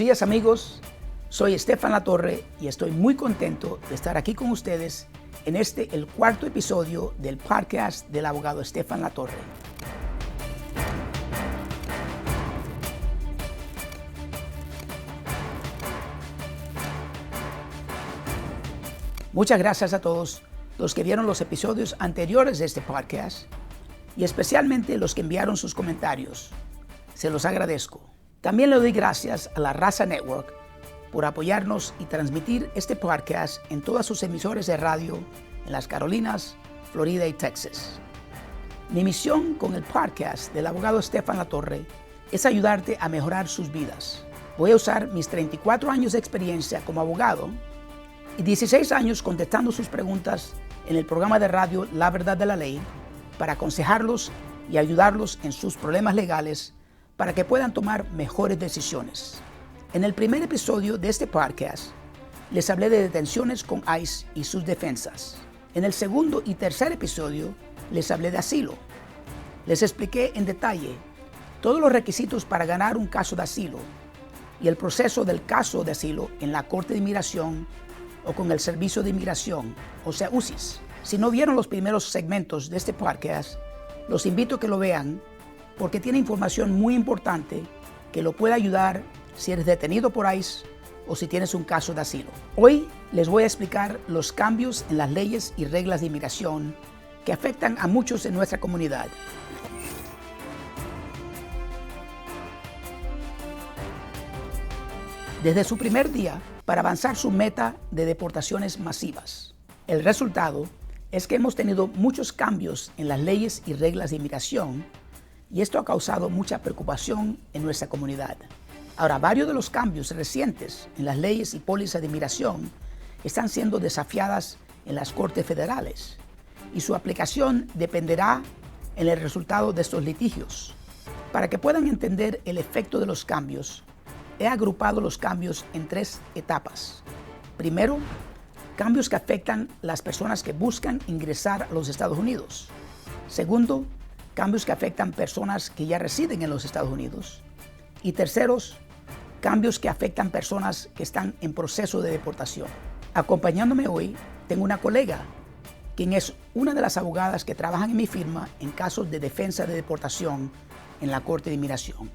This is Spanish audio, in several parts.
Días amigos, soy Estefan Latorre y estoy muy contento de estar aquí con ustedes en el cuarto episodio del podcast del abogado Estefan Latorre. Muchas gracias a todos los que vieron los episodios anteriores de este podcast y especialmente los que enviaron sus comentarios. Se los agradezco. También le doy gracias a la Raza Network por apoyarnos y transmitir este podcast en todas sus emisoras de radio en las Carolinas, Florida y Texas. Mi misión con el podcast del abogado Estefan Latorre es ayudarte a mejorar sus vidas. Voy a usar mis 34 años de experiencia como abogado y 16 años contestando sus preguntas en el programa de radio La Verdad de la Ley para aconsejarlos y ayudarlos en sus problemas legales para que puedan tomar mejores decisiones. En el primer episodio de este podcast, les hablé de detenciones con ICE y sus defensas. En el segundo y tercer episodio, les hablé de asilo. Les expliqué en detalle todos los requisitos para ganar un caso de asilo y el proceso del caso de asilo en la Corte de Inmigración o con el Servicio de Inmigración, o sea, UCIS. Si no vieron los primeros segmentos de este podcast, los invito a que lo vean porque tiene información muy importante que lo puede ayudar si eres detenido por ICE o si tienes un caso de asilo. Hoy les voy a explicar los cambios en las leyes y reglas de inmigración que afectan a muchos en nuestra comunidad. Desde su primer día, para avanzar su meta de deportaciones masivas. El resultado es que hemos tenido muchos cambios en las leyes y reglas de inmigración y esto ha causado mucha preocupación en nuestra comunidad. Ahora, varios de los cambios recientes en las leyes y pólizas de inmigración están siendo desafiadas en las cortes federales y su aplicación dependerá en el resultado de estos litigios. Para que puedan entender el efecto de los cambios, he agrupado los cambios en 3 etapas. Primero, cambios que afectan a las personas que buscan ingresar a los Estados Unidos. Segundo, cambios que afectan personas que ya residen en los Estados Unidos. Y terceros, cambios que afectan personas que están en proceso de deportación. Acompañándome hoy, tengo una colega, quien es una de las abogadas que trabajan en mi firma en casos de defensa de deportación en la Corte de Inmigración.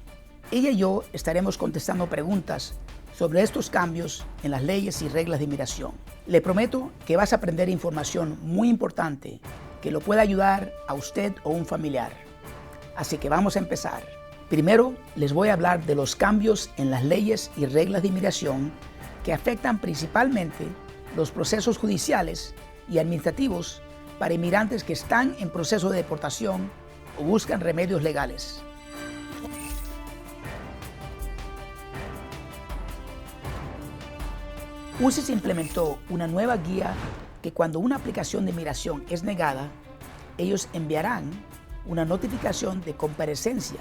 Ella y yo estaremos contestando preguntas sobre estos cambios en las leyes y reglas de inmigración. Le prometo que vas a aprender información muy importante que lo pueda ayudar a usted o un familiar. Así que vamos a empezar. Primero, les voy a hablar de los cambios en las leyes y reglas de inmigración que afectan principalmente los procesos judiciales y administrativos para inmigrantes que están en proceso de deportación o buscan remedios legales. UCIS implementó una nueva guía que cuando una aplicación de inmigración es negada, ellos enviarán una notificación de comparecencia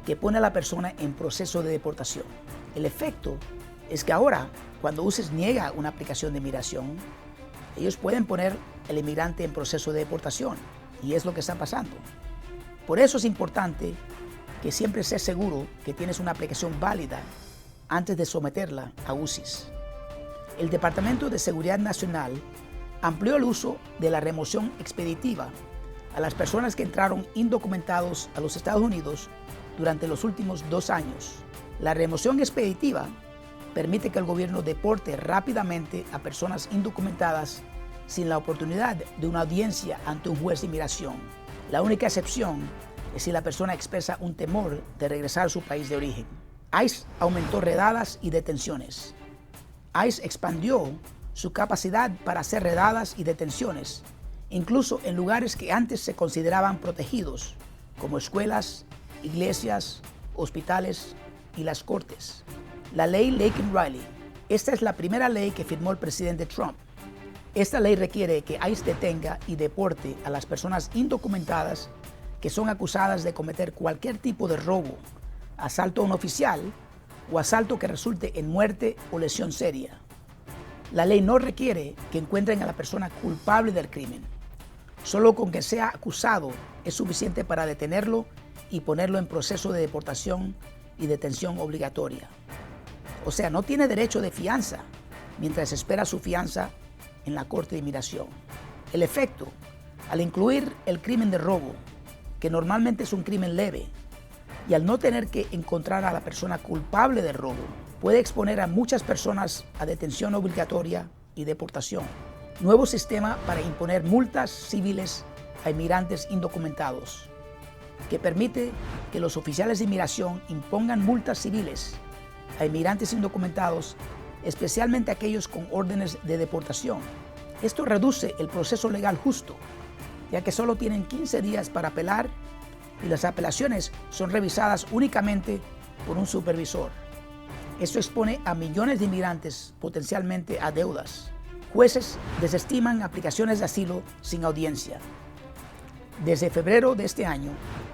que pone a la persona en proceso de deportación. El efecto es que ahora, cuando UCIS niega una aplicación de inmigración, ellos pueden poner al inmigrante en proceso de deportación, y es lo que está pasando. Por eso es importante que siempre estés seguro que tienes una aplicación válida antes de someterla a UCIS. El Departamento de Seguridad Nacional amplió el uso de la remoción expeditiva a las personas que entraron indocumentados a los Estados Unidos durante los últimos 2 años. La remoción expeditiva permite que el gobierno deporte rápidamente a personas indocumentadas sin la oportunidad de una audiencia ante un juez de inmigración. La única excepción es si la persona expresa un temor de regresar a su país de origen. ICE aumentó redadas y detenciones. ICE expandió su capacidad para hacer redadas y detenciones, incluso en lugares que antes se consideraban protegidos, como escuelas, iglesias, hospitales y las cortes. La ley Laken Riley. Esta es la primera ley que firmó el presidente Trump. Esta ley requiere que ICE detenga y deporte a las personas indocumentadas que son acusadas de cometer cualquier tipo de robo, asalto a un oficial o asalto que resulte en muerte o lesión seria. La ley no requiere que encuentren a la persona culpable del crimen. Solo con que sea acusado es suficiente para detenerlo y ponerlo en proceso de deportación y detención obligatoria. O sea, no tiene derecho de fianza mientras espera su fianza en la Corte de Inmigración. El efecto, al incluir el crimen de robo, que normalmente es un crimen leve, y al no tener que encontrar a la persona culpable del robo, puede exponer a muchas personas a detención obligatoria y deportación. Nuevo sistema para imponer multas civiles a inmigrantes indocumentados, que permite que los oficiales de inmigración impongan multas civiles a inmigrantes indocumentados, especialmente aquellos con órdenes de deportación. Esto reduce el proceso legal justo, ya que solo tienen 15 días para apelar y las apelaciones son revisadas únicamente por un supervisor. Esto expone a millones de inmigrantes potencialmente a deudas. Jueces desestiman aplicaciones de asilo sin audiencia. Desde febrero de este año,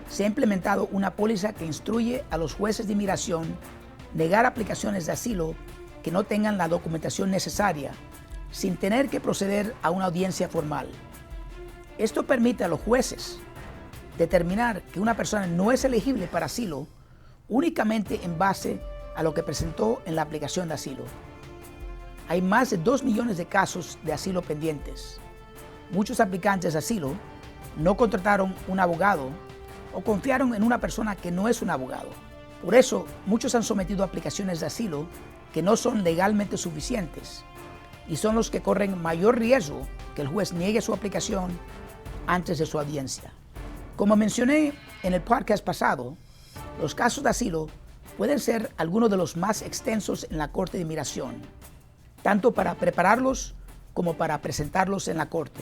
se ha implementado una póliza que instruye a los jueces de inmigración negar aplicaciones de asilo que no tengan la documentación necesaria, sin tener que proceder a una audiencia formal. Esto permite a los jueces determinar que una persona no es elegible para asilo únicamente en base a lo que presentó en la aplicación de asilo. Hay más de 2 millones de casos de asilo pendientes. Muchos aplicantes de asilo no contrataron un abogado o confiaron en una persona que no es un abogado. Por eso, muchos han sometido aplicaciones de asilo que no son legalmente suficientes y son los que corren mayor riesgo que el juez niegue su aplicación antes de su audiencia. Como mencioné en el podcast pasado, los casos de asilo pueden ser algunos de los más extensos en la Corte de Inmigración, tanto para prepararlos como para presentarlos en la Corte.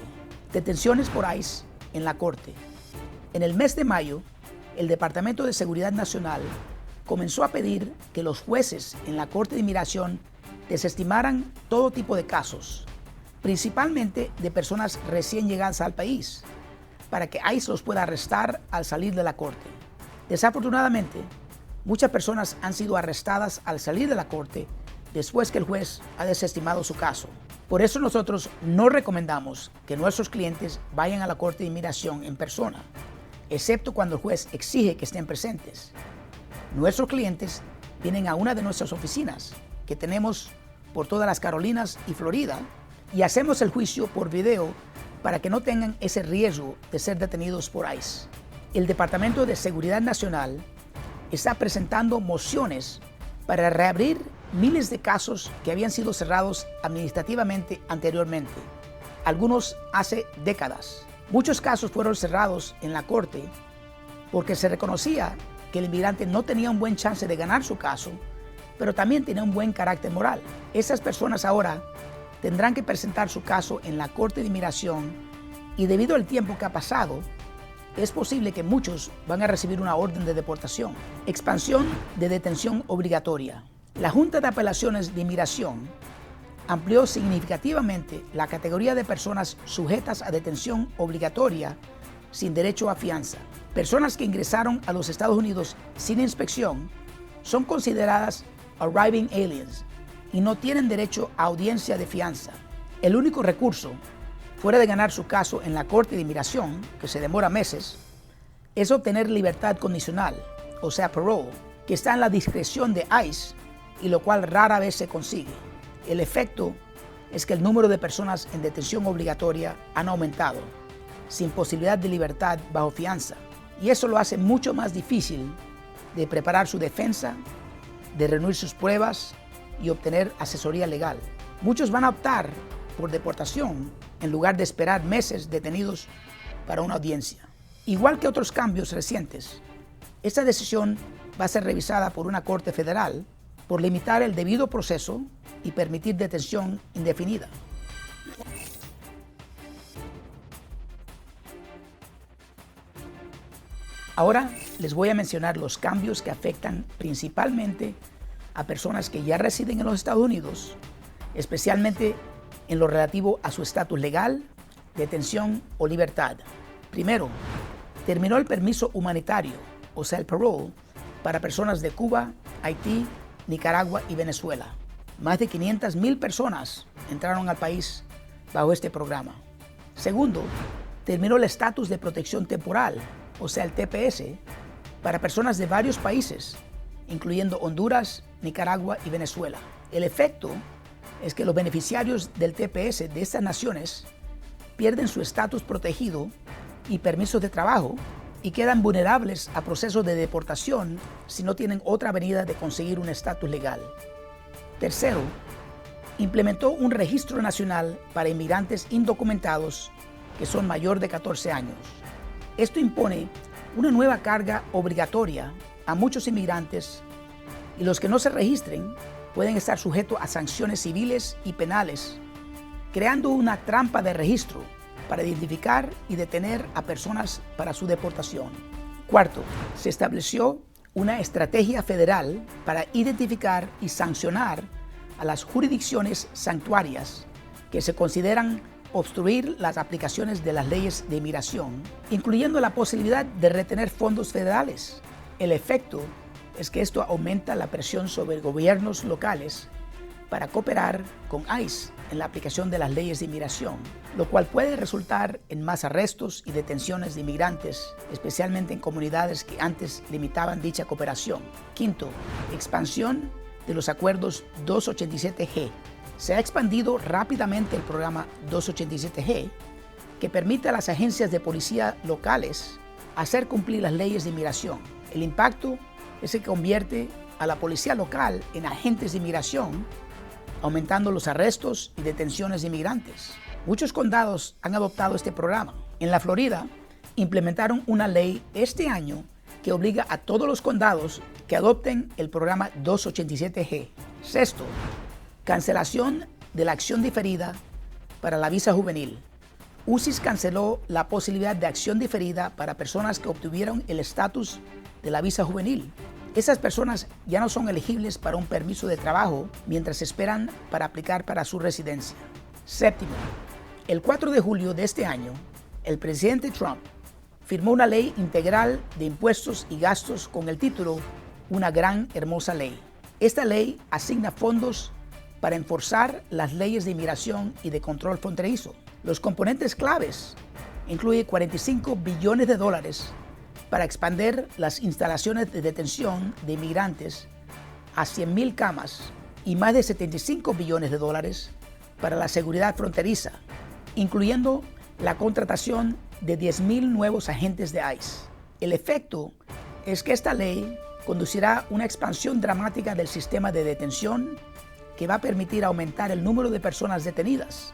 Detenciones por ICE en la Corte. En el mes de mayo, el Departamento de Seguridad Nacional comenzó a pedir que los jueces en la Corte de Inmigración desestimaran todo tipo de casos, principalmente de personas recién llegadas al país, para que ICE los pueda arrestar al salir de la Corte. Desafortunadamente, muchas personas han sido arrestadas al salir de la Corte después que el juez ha desestimado su caso. Por eso nosotros no recomendamos que nuestros clientes vayan a la Corte de Inmigración en persona, excepto cuando el juez exige que estén presentes. Nuestros clientes vienen a una de nuestras oficinas que tenemos por todas las Carolinas y Florida y hacemos el juicio por video para que no tengan ese riesgo de ser detenidos por ICE. El Departamento de Seguridad Nacional está presentando mociones para reabrir miles de casos que habían sido cerrados administrativamente anteriormente, algunos hace décadas. Muchos casos fueron cerrados en la Corte porque se reconocía que el inmigrante no tenía un buen chance de ganar su caso, pero también tenía un buen carácter moral. Esas personas ahora tendrán que presentar su caso en la Corte de Inmigración y debido al tiempo que ha pasado, es posible que muchos van a recibir una orden de deportación. Expansión de detención obligatoria. La Junta de Apelaciones de Inmigración amplió significativamente la categoría de personas sujetas a detención obligatoria sin derecho a fianza. Personas que ingresaron a los Estados Unidos sin inspección son consideradas arriving aliens y no tienen derecho a audiencia de fianza. El único recurso, fuera de ganar su caso en la Corte de Inmigración, que se demora meses, es obtener libertad condicional, o sea, parole, que está en la discreción de ICE y lo cual rara vez se consigue. El efecto es que el número de personas en detención obligatoria han aumentado, sin posibilidad de libertad bajo fianza, y eso lo hace mucho más difícil de preparar su defensa, de reunir sus pruebas y obtener asesoría legal. Muchos van a optar por deportación en lugar de esperar meses detenidos para una audiencia. Igual que otros cambios recientes, esta decisión va a ser revisada por una corte federal por limitar el debido proceso y permitir detención indefinida. Ahora les voy a mencionar los cambios que afectan principalmente a personas que ya residen en los Estados Unidos, especialmente en lo relativo a su estatus legal, detención o libertad. Primero, terminó el permiso humanitario, o sea, el parole, para personas de Cuba, Haití, Nicaragua y Venezuela. Más de 500,000 personas entraron al país bajo este programa. Segundo, terminó el estatus de protección temporal, o sea, el TPS, para personas de varios países incluyendo Honduras, Nicaragua y Venezuela. El efecto es que los beneficiarios del TPS de estas naciones pierden su estatus protegido y permisos de trabajo y quedan vulnerables a procesos de deportación si no tienen otra avenida de conseguir un estatus legal. Tercero, implementó un registro nacional para inmigrantes indocumentados que son mayor de 14 años. Esto impone una nueva carga obligatoria a muchos inmigrantes y los que no se registren pueden estar sujetos a sanciones civiles y penales, creando una trampa de registro para identificar y detener a personas para su deportación. Cuarto, se estableció una estrategia federal para identificar y sancionar a las jurisdicciones santuarias que se consideran obstruir las aplicaciones de las leyes de inmigración, incluyendo la posibilidad de retener fondos federales. El efecto es que esto aumenta la presión sobre gobiernos locales para cooperar con ICE en la aplicación de las leyes de inmigración, lo cual puede resultar en más arrestos y detenciones de inmigrantes, especialmente en comunidades que antes limitaban dicha cooperación. Quinto, expansión de los acuerdos 287G. Se ha expandido rápidamente el programa 287G, que permite a las agencias de policía locales hacer cumplir las leyes de inmigración. El impacto es que convierte a la policía local en agentes de inmigración, aumentando los arrestos y detenciones de inmigrantes. Muchos condados han adoptado este programa. En la Florida, implementaron una ley este año que obliga a todos los condados que adopten el programa 287G. Sexto, cancelación de la acción diferida para la visa juvenil. UCIS canceló la posibilidad de acción diferida para personas que obtuvieron el estatus de la visa juvenil. Esas personas ya no son elegibles para un permiso de trabajo mientras esperan para aplicar para su residencia. Séptimo, el 4 de julio de este año, el presidente Trump firmó una ley integral de impuestos y gastos con el título Una gran hermosa ley. Esta ley asigna fondos para enforzar las leyes de inmigración y de control fronterizo. Los componentes claves incluyen $45 billones para expandir las instalaciones de detención de inmigrantes a 100,000 camas y más de $75 billones para la seguridad fronteriza, incluyendo la contratación de 10,000 nuevos agentes de ICE. El efecto es que esta ley conducirá a una expansión dramática del sistema de detención que va a permitir aumentar el número de personas detenidas.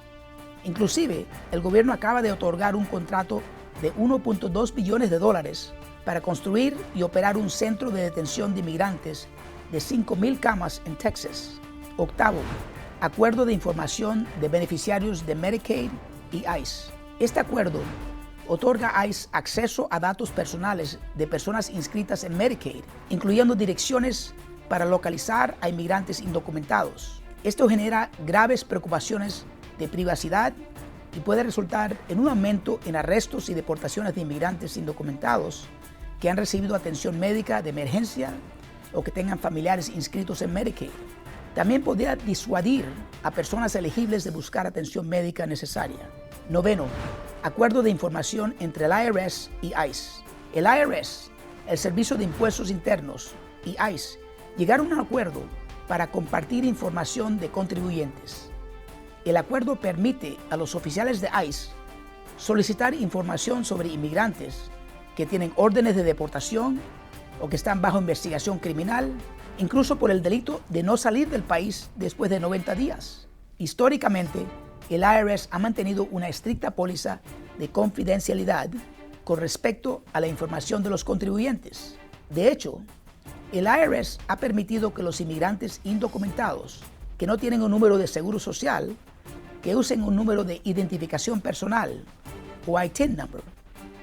Inclusive, el gobierno acaba de otorgar un contrato de $1.2 billones para construir y operar un centro de detención de inmigrantes de 5,000 camas en Texas. Octavo, acuerdo de información de beneficiarios de Medicaid y ICE. Este acuerdo otorga a ICE acceso a datos personales de personas inscritas en Medicaid, incluyendo direcciones para localizar a inmigrantes indocumentados. Esto genera graves preocupaciones de privacidad y puede resultar en un aumento en arrestos y deportaciones de inmigrantes indocumentados que han recibido atención médica de emergencia o que tengan familiares inscritos en Medicaid. También podría disuadir a personas elegibles de buscar atención médica necesaria. Noveno, acuerdo de información entre el IRS y ICE. El IRS, el Servicio de Impuestos Internos, y ICE llegaron a un acuerdo para compartir información de contribuyentes. El acuerdo permite a los oficiales de ICE solicitar información sobre inmigrantes que tienen órdenes de deportación o que están bajo investigación criminal, incluso por el delito de no salir del país después de 90 días. Históricamente, el IRS ha mantenido una estricta póliza de confidencialidad con respecto a la información de los contribuyentes. De hecho, el IRS ha permitido que los inmigrantes indocumentados que no tienen un número de seguro social, que usen un número de identificación personal o ITIN number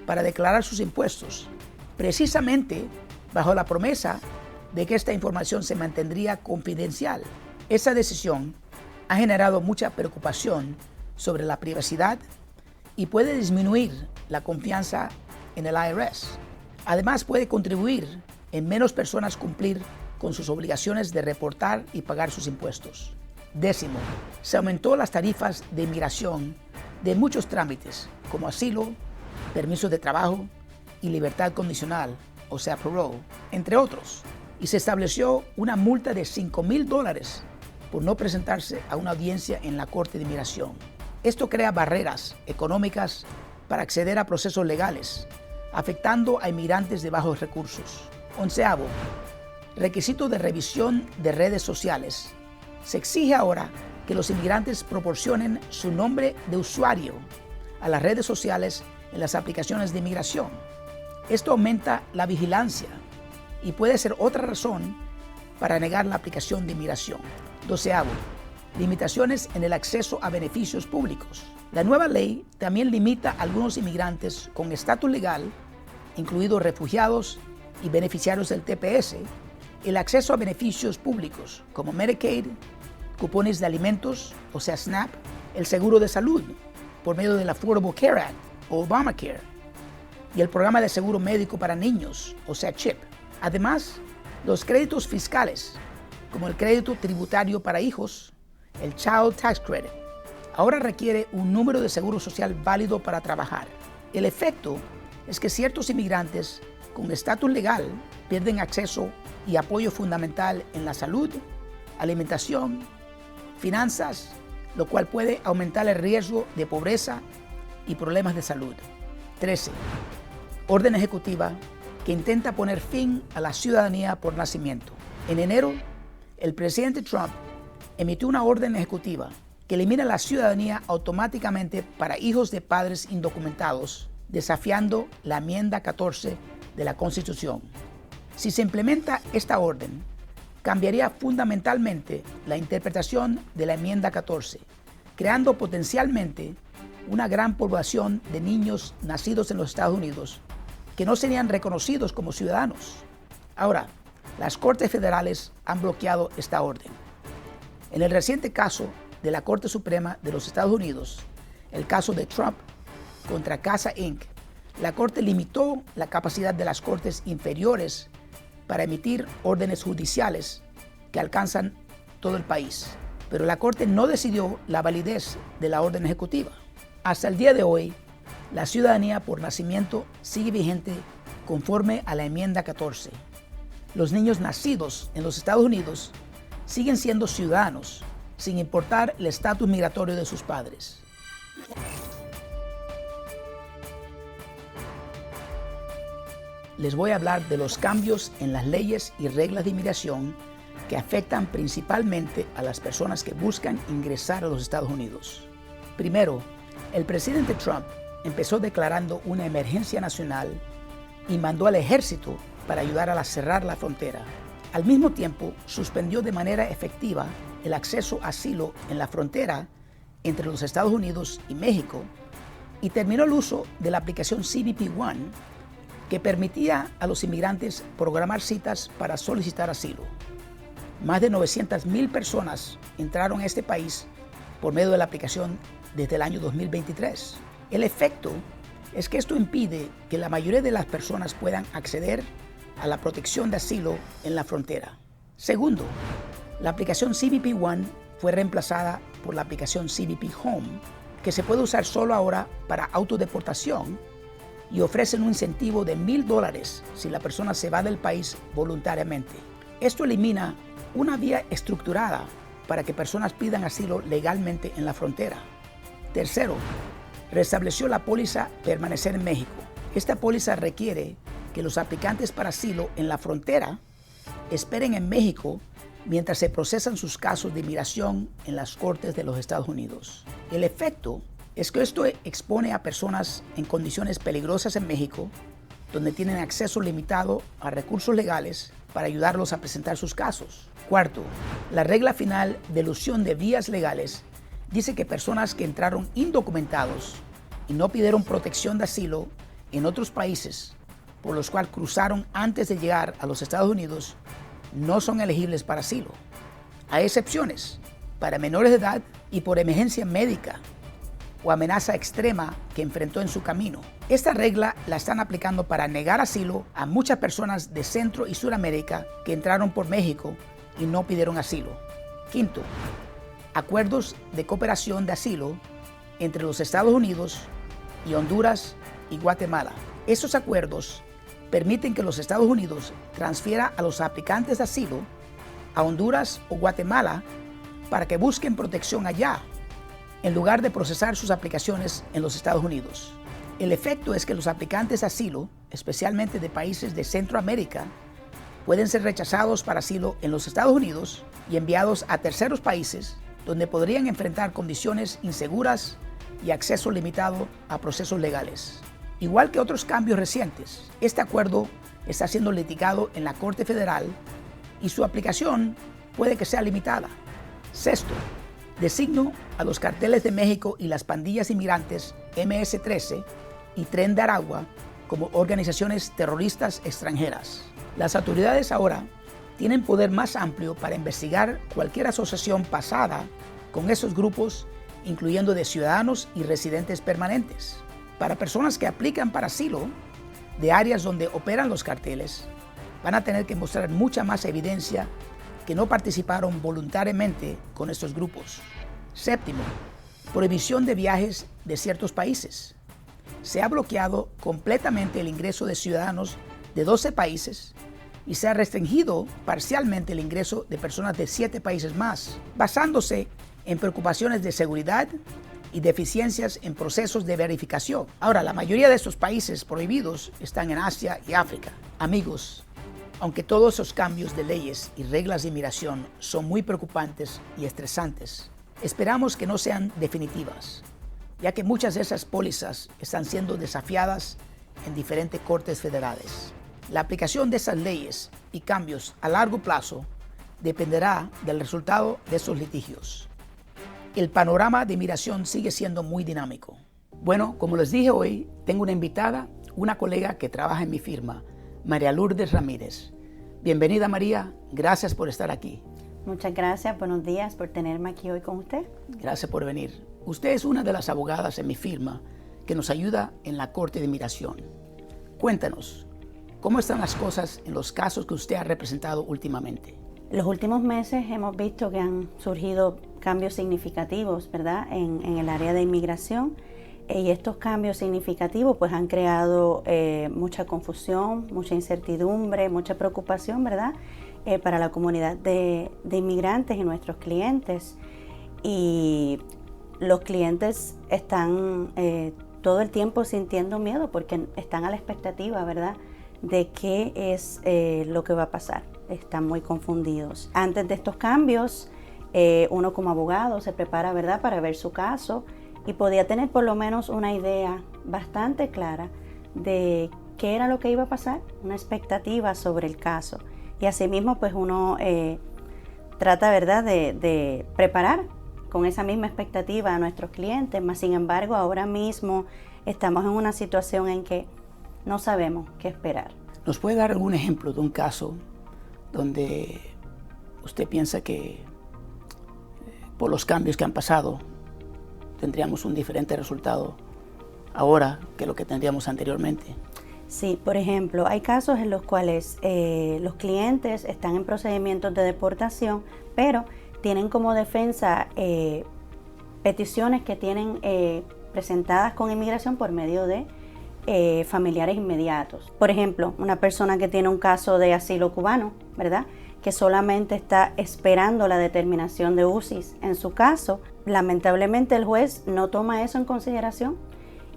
para declarar sus impuestos, precisamente bajo la promesa de que esta información se mantendría confidencial. Esa decisión ha generado mucha preocupación sobre la privacidad y puede disminuir la confianza en el IRS. Además, puede contribuir en menos personas cumplir con sus obligaciones de reportar y pagar sus impuestos. Décimo, se aumentó las tarifas de inmigración de muchos trámites, como asilo, permisos de trabajo y libertad condicional, o sea, parole, entre otros. y se estableció una multa de $5,000 por no presentarse a una audiencia en la Corte de Inmigración. Esto crea barreras económicas para acceder a procesos legales, afectando a inmigrantes de bajos recursos. 11º, requisito de revisión de redes sociales. Se exige ahora que los inmigrantes proporcionen su nombre de usuario a las redes sociales en las aplicaciones de inmigración. Esto aumenta la vigilancia y puede ser otra razón para negar la aplicación de inmigración. 12º, limitaciones en el acceso a beneficios públicos. La nueva ley también limita a algunos inmigrantes con estatus legal, incluidos refugiados y beneficiarios del TPS, el acceso a beneficios públicos como Medicaid, cupones de alimentos, o sea SNAP, el seguro de salud por medio del Affordable Care Act o Obamacare y el programa de seguro médico para niños, o sea CHIP. Además, los créditos fiscales, como el crédito tributario para hijos, el Child Tax Credit, ahora requiere un número de seguro social válido para trabajar. El efecto es que ciertos inmigrantes con estatus legal pierden acceso y apoyo fundamental en la salud, alimentación, finanzas, lo cual puede aumentar el riesgo de pobreza y problemas de salud. 13. Orden ejecutiva que intenta poner fin a la ciudadanía por nacimiento. En enero, el presidente Trump emitió una orden ejecutiva que elimina la ciudadanía automáticamente para hijos de padres indocumentados, desafiando la enmienda 14 de la Constitución. Si se implementa esta orden, cambiaría fundamentalmente la interpretación de la enmienda 14, creando potencialmente una gran población de niños nacidos en los Estados Unidos que no serían reconocidos como ciudadanos. Ahora, las Cortes Federales han bloqueado esta orden. En el reciente caso de la Corte Suprema de los Estados Unidos, el caso de Trump contra Casa Inc., la Corte limitó la capacidad de las Cortes inferiores para emitir órdenes judiciales que alcanzan todo el país. Pero la Corte no decidió la validez de la orden ejecutiva. Hasta el día de hoy, la ciudadanía por nacimiento sigue vigente conforme a la enmienda 14. Los niños nacidos en los Estados Unidos siguen siendo ciudadanos, sin importar el estatus migratorio de sus padres. Les voy a hablar de los cambios en las leyes y reglas de inmigración que afectan principalmente a las personas que buscan ingresar a los Estados Unidos. Primero, el presidente Trump empezó declarando una emergencia nacional y mandó al ejército para ayudar a cerrar la frontera. Al mismo tiempo, suspendió de manera efectiva el acceso a asilo en la frontera entre los Estados Unidos y México y terminó el uso de la aplicación CBP One, que permitía a los inmigrantes programar citas para solicitar asilo. Más de 900,000 personas entraron a este país por medio de la aplicación desde el año 2023. El efecto es que esto impide que la mayoría de las personas puedan acceder a la protección de asilo en la frontera. Segundo, la aplicación CBP One fue reemplazada por la aplicación CBP Home, que se puede usar solo ahora para autodeportación y ofrecen un incentivo de $1,000 si la persona se va del país voluntariamente. Esto elimina una vía estructurada para que personas pidan asilo legalmente en la frontera. Tercero, restableció la póliza Permanecer en México. Esta póliza requiere que los aplicantes para asilo en la frontera esperen en México mientras se procesan sus casos de inmigración en las cortes de los Estados Unidos. El efecto es que esto expone a personas en condiciones peligrosas en México, donde tienen acceso limitado a recursos legales para ayudarlos a presentar sus casos. Cuarto, la regla final de elusión de vías legales dice que personas que entraron indocumentados y no pidieron protección de asilo en otros países por los cuales cruzaron antes de llegar a los Estados Unidos no son elegibles para asilo. Hay excepciones para menores de edad y por emergencia médica o amenaza extrema que enfrentó en su camino. Esta regla la están aplicando para negar asilo a muchas personas de Centro y Suramérica que entraron por México y no pidieron asilo. Quinto, acuerdos de cooperación de asilo entre los Estados Unidos y Honduras y Guatemala. Estos acuerdos permiten que los Estados Unidos transfiera a los aplicantes de asilo a Honduras o Guatemala para que busquen protección allá, en lugar de procesar sus aplicaciones en los Estados Unidos. El efecto es que los aplicantes de asilo, especialmente de países de Centroamérica, pueden ser rechazados para asilo en los Estados Unidos y enviados a terceros países donde podrían enfrentar condiciones inseguras y acceso limitado a procesos legales. Igual que otros cambios recientes, este acuerdo está siendo litigado en la Corte Federal y su aplicación puede que sea limitada. Sexto, designo a los carteles de México y las pandillas inmigrantes MS-13 y Tren de Aragua como organizaciones terroristas extranjeras. Las autoridades ahora tienen poder más amplio para investigar cualquier asociación pasada con esos grupos, incluyendo de ciudadanos y residentes permanentes. Para personas que aplican para asilo de áreas donde operan los carteles, van a tener que mostrar mucha más evidencia que no participaron voluntariamente con estos grupos. Séptimo, prohibición de viajes de ciertos países. Se ha bloqueado completamente el ingreso de ciudadanos de 12 países y se ha restringido parcialmente el ingreso de personas de 7 países más, basándose en preocupaciones de seguridad y deficiencias en procesos de verificación. Ahora, la mayoría de estos países prohibidos están en Asia y África. Amigos, aunque todos esos cambios de leyes y reglas de inmigración son muy preocupantes y estresantes, esperamos que no sean definitivas, ya que muchas de esas pólizas están siendo desafiadas en diferentes cortes federales. La aplicación de esas leyes y cambios a largo plazo dependerá del resultado de esos litigios. El panorama de inmigración sigue siendo muy dinámico. Bueno, como les dije hoy, tengo una invitada, una colega que trabaja en mi firma, María Lourdes Ramírez. Bienvenida, María, gracias por estar aquí. Muchas gracias, buenos días por tenerme aquí hoy con usted. Gracias por venir. Usted es una de las abogadas en mi firma que nos ayuda en la Corte de Inmigración. Cuéntanos, ¿cómo están las cosas en los casos que usted ha representado últimamente? En los últimos meses hemos visto que han surgido cambios significativos, ¿verdad?, en el área de inmigración. Y estos cambios significativos pues han creado mucha confusión, mucha incertidumbre, mucha preocupación, ¿verdad?, para la comunidad de inmigrantes y nuestros clientes. Y los clientes están todo el tiempo sintiendo miedo porque están a la expectativa, ¿verdad?, de qué es lo que va a pasar. Están muy confundidos. Antes de estos cambios, uno como abogado se prepara, ¿verdad?, para ver su caso y podía tener por lo menos una idea bastante clara de qué era lo que iba a pasar, una expectativa sobre el caso. Y asimismo, pues uno trata, ¿verdad?, de preparar con esa misma expectativa a nuestros clientes, mas sin embargo ahora mismo estamos en una situación en que no sabemos qué esperar. ¿Nos puede dar algún ejemplo de un caso donde usted piensa que por los cambios que han pasado tendríamos un diferente resultado ahora que lo que tendríamos anteriormente? Sí, por ejemplo, hay casos en los cuales los clientes están en procedimientos de deportación, pero tienen como defensa peticiones que tienen presentadas con inmigración por medio de familiares inmediatos. Por ejemplo, una persona que tiene un caso de asilo cubano, ¿verdad?, que solamente está esperando la determinación de UCIS en su caso, lamentablemente el juez no toma eso en consideración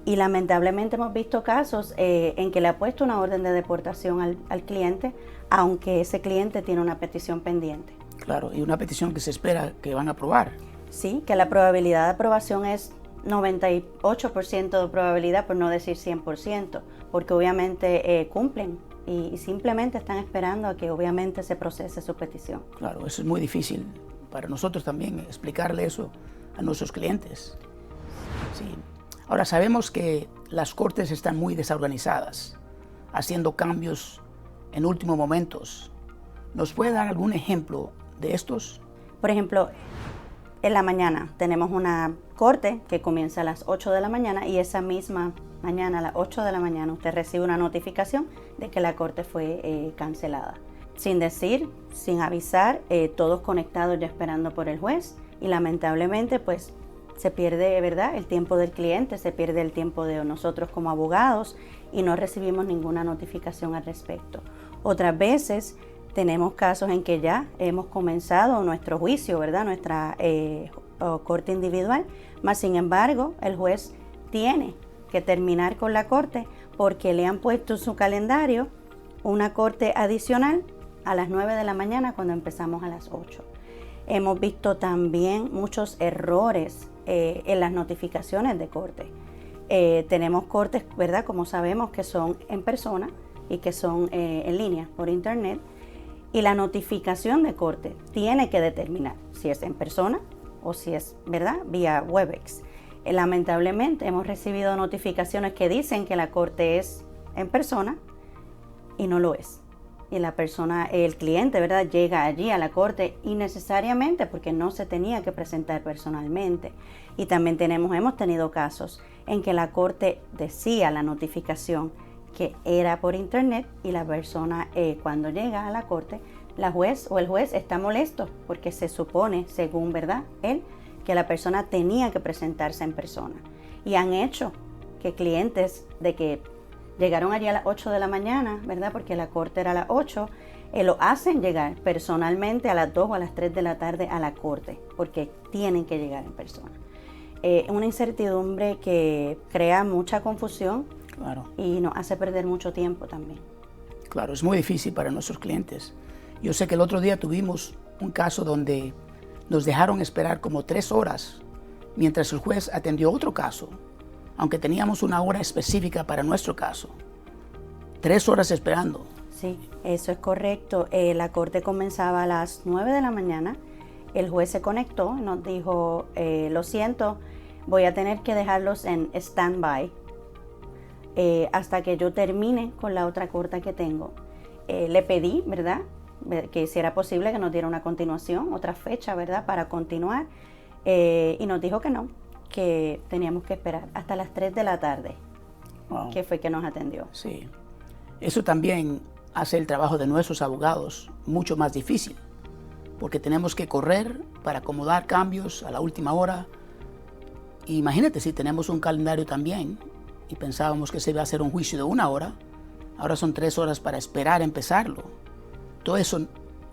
y lamentablemente hemos visto casos en que le ha puesto una orden de deportación al cliente, aunque ese cliente tiene una petición pendiente. Claro, y una petición que se espera que van a aprobar. Sí, que la probabilidad de aprobación es 98% de probabilidad, por no decir 100%, porque obviamente cumplen y simplemente están esperando a que obviamente se procese su petición. Claro, eso es muy difícil para nosotros también explicarle eso a nuestros clientes. Sí. Ahora sabemos que las cortes están muy desorganizadas, haciendo cambios en últimos momentos. ¿Nos puede dar algún ejemplo de estos? Por ejemplo, en la mañana tenemos una corte que comienza a las 8 de la mañana y esa misma mañana a las 8 de la mañana usted recibe una notificación de que la corte fue cancelada. Sin decir, sin avisar, todos conectados ya esperando por el juez y lamentablemente pues se pierde, ¿verdad?, el tiempo del cliente, se pierde el tiempo de nosotros como abogados y no recibimos ninguna notificación al respecto. Otras veces tenemos casos en que ya hemos comenzado nuestro juicio, ¿verdad?, nuestra corte individual, mas sin embargo el juez tiene que terminar con la corte porque le han puesto en su calendario una corte adicional a las 9 de la mañana cuando empezamos a las 8. Hemos visto también muchos errores en las notificaciones de corte. Tenemos cortes, ¿verdad?, como sabemos, que son en persona y que son en línea por internet, y la notificación de corte tiene que determinar si es en persona o si es, ¿verdad?, vía Webex. Lamentablemente hemos recibido notificaciones que dicen que la corte es en persona y no lo es. Y la persona, el cliente, ¿verdad?, llega allí a la corte innecesariamente porque no se tenía que presentar personalmente. Y también hemos tenido casos en que la corte decía la notificación que era por internet y la persona cuando llega a la corte, la juez o el juez está molesto porque se supone, según, ¿verdad?, él, que la persona tenía que presentarse en persona. Y han hecho que clientes de que llegaron allí a las 8 de la mañana, ¿verdad?, porque la corte era a las 8, lo hacen llegar personalmente a las 2 o a las 3 de la tarde a la corte, porque tienen que llegar en persona. Una incertidumbre que crea mucha confusión. Claro. Y nos hace perder mucho tiempo también. Claro, es muy difícil para nuestros clientes. Yo sé que el otro día tuvimos un caso donde nos dejaron esperar como 3 horas mientras el juez atendió otro caso, aunque teníamos una hora específica para nuestro caso. 3 horas esperando. Sí, eso es correcto. La corte comenzaba a las 9 de la mañana. El juez se conectó, nos dijo, lo siento, voy a tener que dejarlos en stand-by hasta que yo termine con la otra corte que tengo. Le pedí, ¿verdad?, que si era posible que nos diera una continuación, otra fecha, ¿verdad?, para continuar. Y nos dijo que no, que teníamos que esperar hasta las 3 de la tarde, Wow. que fue que nos atendió. Sí. Eso también hace el trabajo de nuestros abogados mucho más difícil, porque tenemos que correr para acomodar cambios a la última hora. Imagínate si tenemos un calendario también y pensábamos que se iba a hacer un juicio de 1 hora, ahora son 3 horas para esperar a empezarlo. Todo eso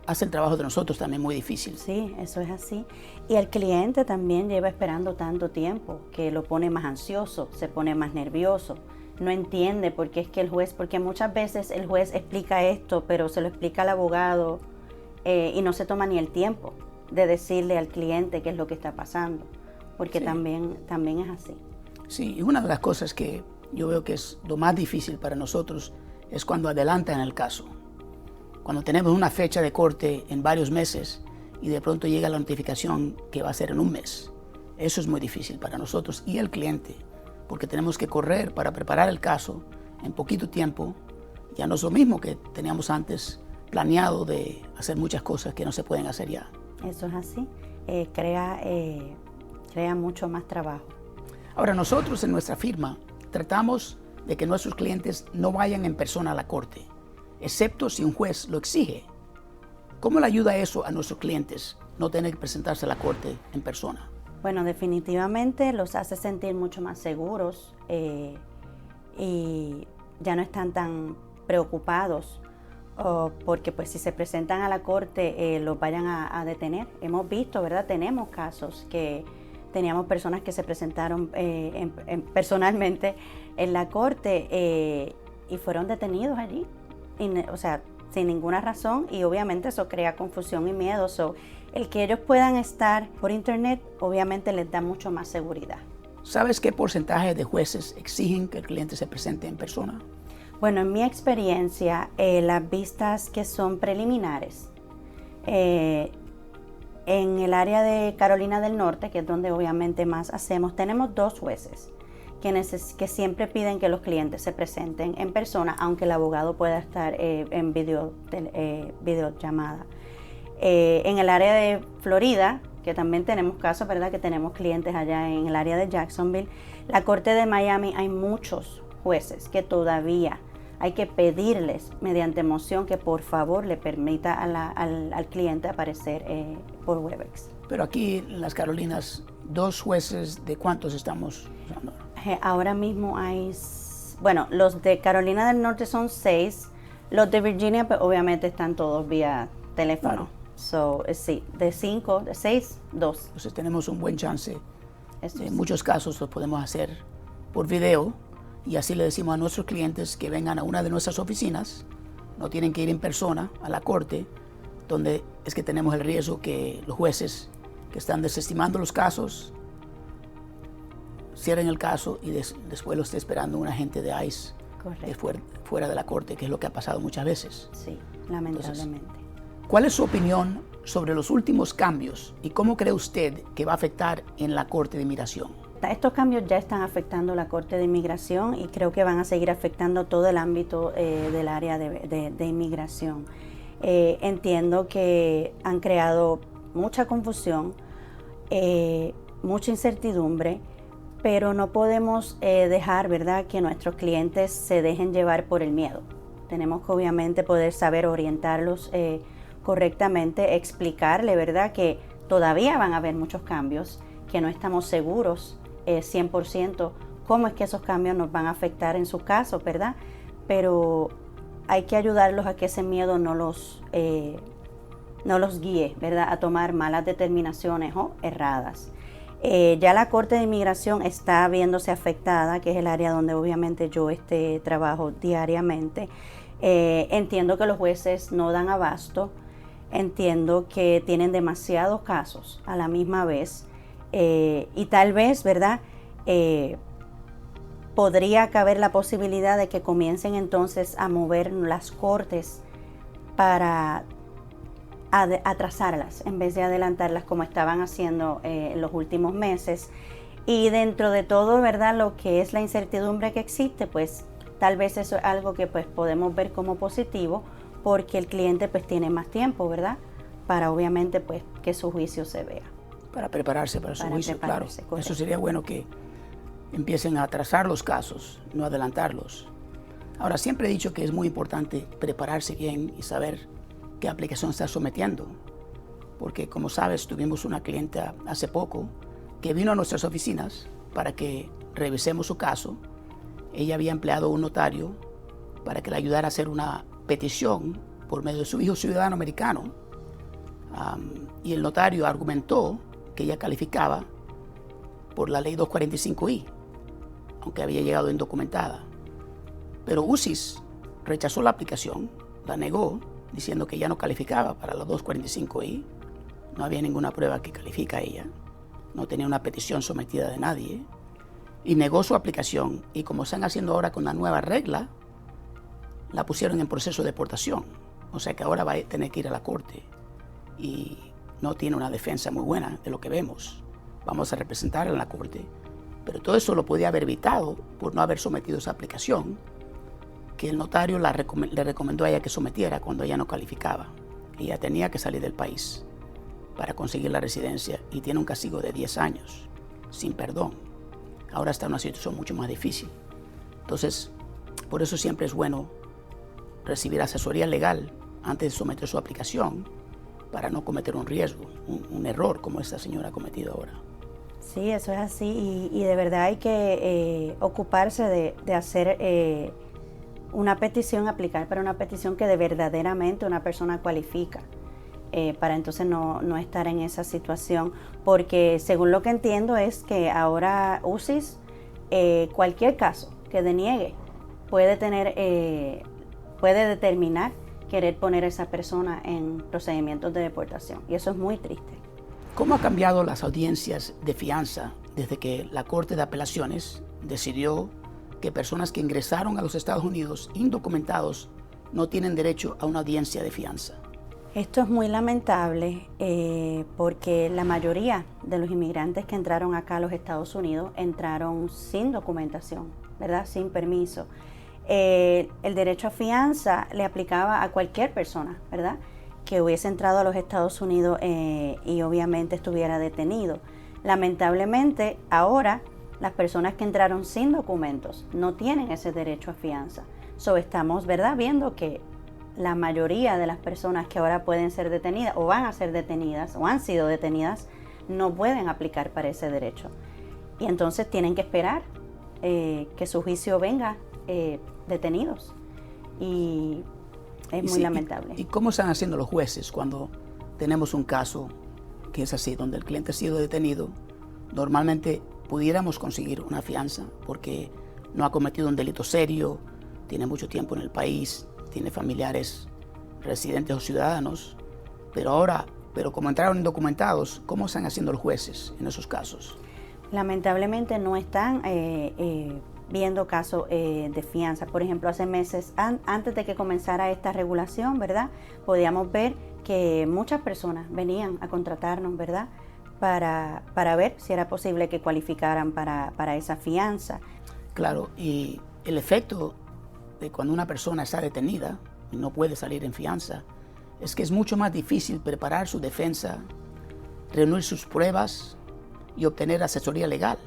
hace el trabajo de nosotros también muy difícil. Sí, eso es así. Y el cliente también lleva esperando tanto tiempo que lo pone más ansioso, se pone más nervioso, no entiende por qué es que el juez, porque muchas veces el juez explica esto, pero se lo explica al abogado y no se toma ni el tiempo de decirle al cliente qué es lo que está pasando, porque Sí. también es así. Sí, y una de las cosas que yo veo que es lo más difícil para nosotros es cuando adelantan el caso. Cuando tenemos una fecha de corte en varios meses y de pronto llega la notificación que va a ser en 1 mes. Eso es muy difícil para nosotros y el cliente, porque tenemos que correr para preparar el caso en poquito tiempo. Ya no es lo mismo que teníamos antes planeado de hacer muchas cosas que no se pueden hacer ya. Eso es así. Crea mucho más trabajo. Ahora, nosotros en nuestra firma tratamos de que nuestros clientes no vayan en persona a la corte, excepto si un juez lo exige. ¿Cómo le ayuda eso a nuestros clientes, no tener que presentarse a la corte en persona? Bueno, definitivamente los hace sentir mucho más seguros y ya no están tan preocupados porque pues si se presentan a la corte los vayan a detener. Hemos visto, ¿verdad? Tenemos casos que teníamos personas que se presentaron personalmente en la corte y fueron detenidos allí, o sea, sin ninguna razón, y obviamente eso crea confusión y miedo. El que ellos puedan estar por internet obviamente les da mucho más seguridad. ¿Sabes qué porcentaje de jueces exigen que el cliente se presente en persona? Bueno, en mi experiencia, las vistas que son preliminares, en el área de Carolina del Norte, que es donde obviamente más hacemos, tenemos 2 jueces que siempre piden que los clientes se presenten en persona, aunque el abogado pueda estar en videollamada. En el área de Florida, que también tenemos casos, ¿verdad?, que tenemos clientes allá en el área de Jacksonville, la Corte de Miami, hay muchos jueces que todavía hay que pedirles mediante moción que por favor le permita al cliente aparecer por Webex. Pero aquí en las Carolinas 2 jueces, ¿de cuántos estamos usando? Ahora mismo hay, bueno, los de Carolina del Norte son 6, los de Virginia pues, obviamente están todos vía teléfono. Claro. So, sí, de 5, de 6, 2. Entonces tenemos un buen chance. Eso En sí. muchos casos lo podemos hacer por video y así le decimos a nuestros clientes que vengan a una de nuestras oficinas. No tienen que ir en persona a la corte, donde es que tenemos el riesgo que los jueces que están desestimando los casos cierren el caso y después lo esté esperando un agente de ICE Correcto. fuera de la corte, que es lo que ha pasado muchas veces. Sí, lamentablemente. Entonces, ¿cuál es su opinión sobre los últimos cambios y cómo cree usted que va a afectar en la Corte de Inmigración? Estos cambios ya están afectando la Corte de Inmigración y creo que van a seguir afectando todo el ámbito del área de inmigración. Entiendo que han creado mucha confusión, mucha incertidumbre, pero no podemos dejar, ¿verdad?, que nuestros clientes se dejen llevar por el miedo. Tenemos que obviamente poder saber orientarlos correctamente, explicarle, ¿verdad?, que todavía van a haber muchos cambios, que no estamos seguros 100% cómo es que esos cambios nos van a afectar en su caso, ¿verdad? Pero hay que ayudarlos a que ese miedo no los guíe, ¿verdad?, a tomar malas determinaciones o erradas. Ya la Corte de Inmigración está viéndose afectada, que es el área donde obviamente yo trabajo diariamente. Entiendo que los jueces no dan abasto, entiendo que tienen demasiados casos a la misma vez y tal vez, ¿verdad?, podría caber la posibilidad de que comiencen entonces a mover las cortes para atrasarlas en vez de adelantarlas como estaban haciendo en los últimos meses. Y dentro de todo, ¿verdad?, lo que es la incertidumbre que existe, pues tal vez eso es algo que pues podemos ver como positivo porque el cliente pues tiene más tiempo, ¿verdad?, para obviamente pues que su juicio se vea. Para prepararse para su juicio, claro. Correcto. Eso sería bueno que empiecen a atrasar los casos, no adelantarlos. Ahora, siempre he dicho que es muy importante prepararse bien y saber qué aplicación está sometiendo. Porque, como sabes, tuvimos una clienta hace poco que vino a nuestras oficinas para que revisemos su caso. Ella había empleado un notario para que le ayudara a hacer una petición por medio de su hijo ciudadano americano. Y el notario argumentó que ella calificaba por la ley 245I, aunque había llegado indocumentada. Pero UCIS rechazó la aplicación, la negó, diciendo que ella no calificaba para la 245I. No había ninguna prueba que califica a ella. No tenía una petición sometida de nadie. Y negó su aplicación. Y como están haciendo ahora con la nueva regla, la pusieron en proceso de deportación. O sea que ahora va a tener que ir a la corte. Y no tiene una defensa muy buena de lo que vemos. Vamos a representarla en la corte. Pero todo eso lo podía haber evitado por no haber sometido esa aplicación que el notario le recomendó a ella que sometiera cuando ella no calificaba. Ella tenía que salir del país para conseguir la residencia y tiene un castigo de 10 años, sin perdón. Ahora está en una situación mucho más difícil. Entonces, por eso siempre es bueno recibir asesoría legal antes de someter su aplicación para no cometer un riesgo, un error como esta señora ha cometido ahora. Sí, eso es así y de verdad hay que ocuparse de hacer una petición, aplicar para una petición que de verdaderamente una persona cualifica para entonces no estar en esa situación, porque según lo que entiendo es que ahora UCIS, cualquier caso que deniegue puede determinar querer poner a esa persona en procedimientos de deportación y eso es muy triste. ¿Cómo ha cambiado las audiencias de fianza desde que la Corte de Apelaciones decidió que personas que ingresaron a los Estados Unidos indocumentados no tienen derecho a una audiencia de fianza? Esto es muy lamentable porque la mayoría de los inmigrantes que entraron acá a los Estados Unidos entraron sin documentación, ¿verdad?, sin permiso. El derecho a fianza le aplicaba a cualquier persona, ¿verdad?, que hubiese entrado a los Estados Unidos y obviamente estuviera detenido. Lamentablemente, ahora las personas que entraron sin documentos no tienen ese derecho a fianza. Estamos, ¿verdad?, viendo que la mayoría de las personas que ahora pueden ser detenidas o van a ser detenidas o han sido detenidas no pueden aplicar para ese derecho. Y entonces tienen que esperar que su juicio venga detenidos. Y es muy lamentable. ¿Y cómo están haciendo los jueces cuando tenemos un caso que es así, donde el cliente ha sido detenido? Normalmente pudiéramos conseguir una fianza porque no ha cometido un delito serio, tiene mucho tiempo en el país, tiene familiares residentes o ciudadanos, pero como entraron indocumentados, ¿cómo están haciendo los jueces en esos casos? Lamentablemente no están viendo casos de fianza. Por ejemplo, hace meses, antes de que comenzara esta regulación, ¿verdad? Podíamos ver que muchas personas venían a contratarnos, ¿verdad? Para ver si era posible que cualificaran para esa fianza. Claro, y el efecto de cuando una persona está detenida y no puede salir en fianza es que es mucho más difícil preparar su defensa, reunir sus pruebas y obtener asesoría legal.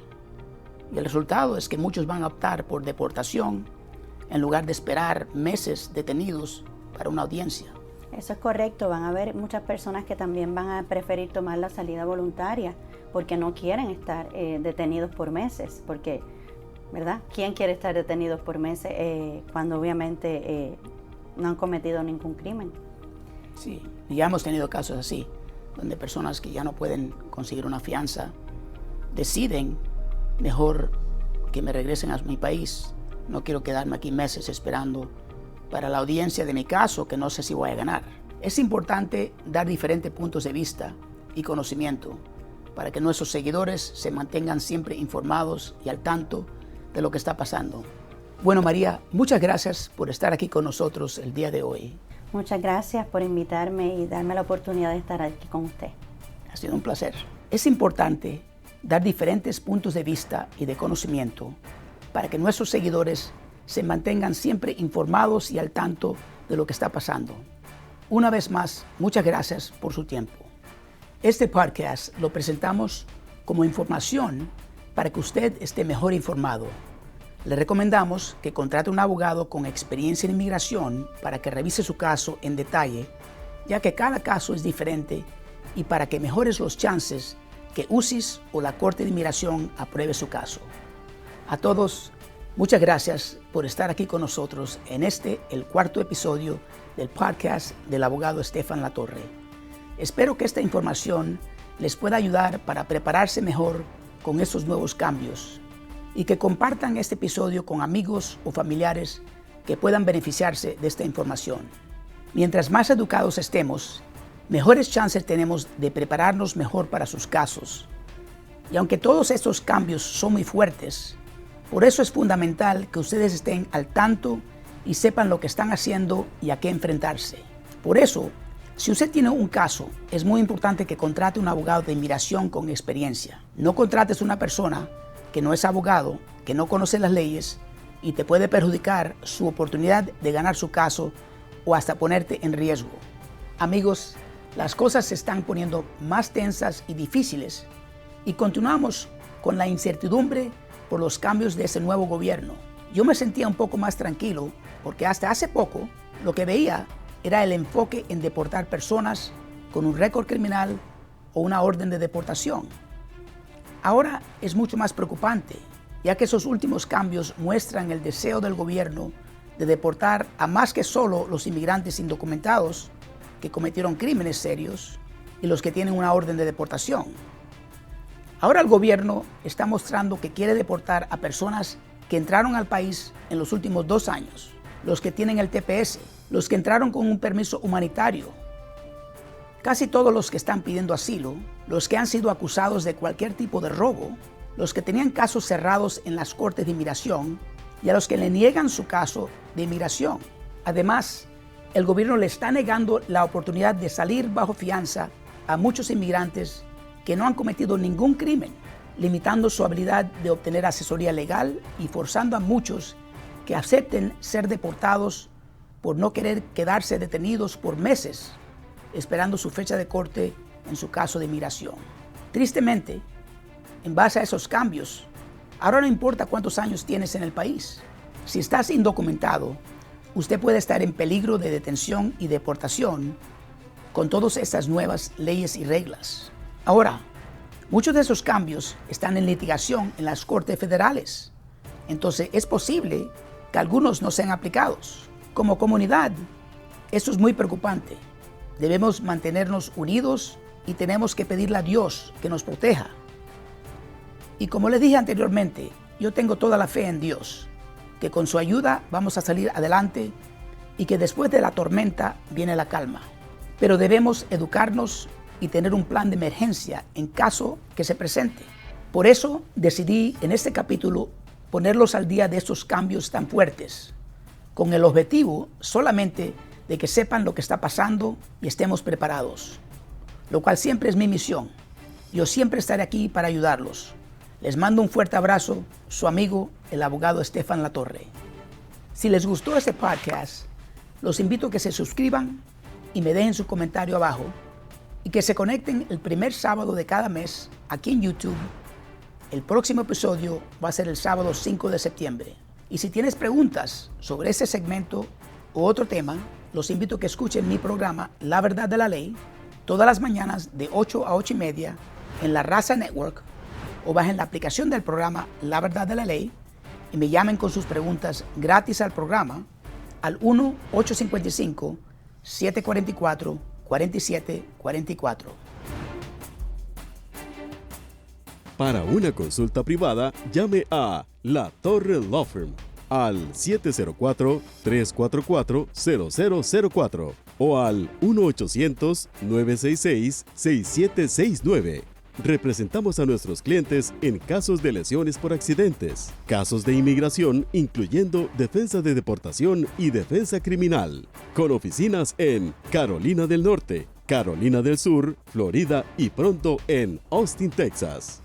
Y el resultado es que muchos van a optar por deportación en lugar de esperar meses detenidos para una audiencia. Eso es correcto. Van a haber muchas personas que también van a preferir tomar la salida voluntaria porque no quieren estar detenidos por meses. Porque, ¿verdad? ¿Quién quiere estar detenidos por meses cuando obviamente no han cometido ningún crimen? Sí, y ya hemos tenido casos así, donde personas que ya no pueden conseguir una fianza deciden mejor que me regresen a mi país. No quiero quedarme aquí meses esperando para la audiencia de mi caso que no sé si voy a ganar. Es importante dar diferentes puntos de vista y conocimiento para que nuestros seguidores se mantengan siempre informados y al tanto de lo que está pasando. Bueno, María, muchas gracias por estar aquí con nosotros el día de hoy. Muchas gracias por invitarme y darme la oportunidad de estar aquí con usted. Ha sido un placer. Es importante dar diferentes puntos de vista y de conocimiento para que nuestros seguidores se mantengan siempre informados y al tanto de lo que está pasando. Una vez más, muchas gracias por su tiempo. Este podcast lo presentamos como información para que usted esté mejor informado. Le recomendamos que contrate un abogado con experiencia en inmigración para que revise su caso en detalle, ya que cada caso es diferente y para que mejores los chances que UCIS o la Corte de Inmigración apruebe su caso. A todos, muchas gracias por estar aquí con nosotros en el cuarto episodio del podcast del abogado Estefan Latorre. Espero que esta información les pueda ayudar para prepararse mejor con estos nuevos cambios y que compartan este episodio con amigos o familiares que puedan beneficiarse de esta información. Mientras más educados estemos, mejores chances tenemos de prepararnos mejor para sus casos. Y aunque todos estos cambios son muy fuertes, por eso es fundamental que ustedes estén al tanto y sepan lo que están haciendo y a qué enfrentarse. Por eso, si usted tiene un caso, es muy importante que contrate un abogado de inmigración con experiencia. No contrates una persona que no es abogado, que no conoce las leyes y te puede perjudicar su oportunidad de ganar su caso o hasta ponerte en riesgo. Amigos, las cosas se están poniendo más tensas y difíciles y continuamos con la incertidumbre por los cambios de ese nuevo gobierno. Yo me sentía un poco más tranquilo porque hasta hace poco lo que veía era el enfoque en deportar personas con un récord criminal o una orden de deportación. Ahora es mucho más preocupante, ya que esos últimos cambios muestran el deseo del gobierno de deportar a más que solo los inmigrantes indocumentados que cometieron crímenes serios y los que tienen una orden de deportación. Ahora el gobierno está mostrando que quiere deportar a personas que entraron al país en los últimos 2 años, los que tienen el TPS, los que entraron con un permiso humanitario. Casi todos los que están pidiendo asilo, los que han sido acusados de cualquier tipo de robo, los que tenían casos cerrados en las cortes de inmigración y a los que le niegan su caso de inmigración. Además, el gobierno le está negando la oportunidad de salir bajo fianza a muchos inmigrantes que no han cometido ningún crimen, limitando su habilidad de obtener asesoría legal y forzando a muchos que acepten ser deportados por no querer quedarse detenidos por meses esperando su fecha de corte en su caso de inmigración. Tristemente, en base a esos cambios, ahora no importa cuántos años tienes en el país. Si estás indocumentado, usted puede estar en peligro de detención y deportación con todas estas nuevas leyes y reglas. Ahora, Muchos de esos cambios están en litigación en las cortes federales. Entonces es posible que algunos no sean aplicados. Como comunidad, esto es muy preocupante. Debemos mantenernos unidos y tenemos que pedirle a Dios que nos proteja. Y como les dije anteriormente, yo tengo toda la fe en Dios, que con su ayuda vamos a salir adelante y que después de la tormenta viene la calma. Pero debemos educarnos y tener un plan de emergencia en caso que se presente. Por eso decidí en este capítulo ponerlos al día de estos cambios tan fuertes, con el objetivo solamente de que sepan lo que está pasando y estemos preparados, lo cual siempre es mi misión. Yo siempre estaré aquí para ayudarlos. Les mando un fuerte abrazo, su amigo, el abogado Estefan Latorre. Si les gustó este podcast, los invito a que se suscriban y me dejen su comentario abajo y que se conecten el primer sábado de cada mes aquí en YouTube. El próximo episodio va a ser el sábado 5 de septiembre. Y si tienes preguntas sobre este segmento o otro tema, los invito a que escuchen mi programa La Verdad de la Ley todas las mañanas de 8 a 8 y media en La Raza Network, o bajen la aplicación del programa La Verdad de la Ley y me llamen con sus preguntas gratis al programa al 1-855-744-4744. Para una consulta privada, llame a La Torre Law Firm al 704-344-0004 o al 1-800-966-6769. Representamos a nuestros clientes en casos de lesiones por accidentes, casos de inmigración, incluyendo defensa de deportación y defensa criminal, con oficinas en Carolina del Norte, Carolina del Sur, Florida y pronto en Austin, Texas.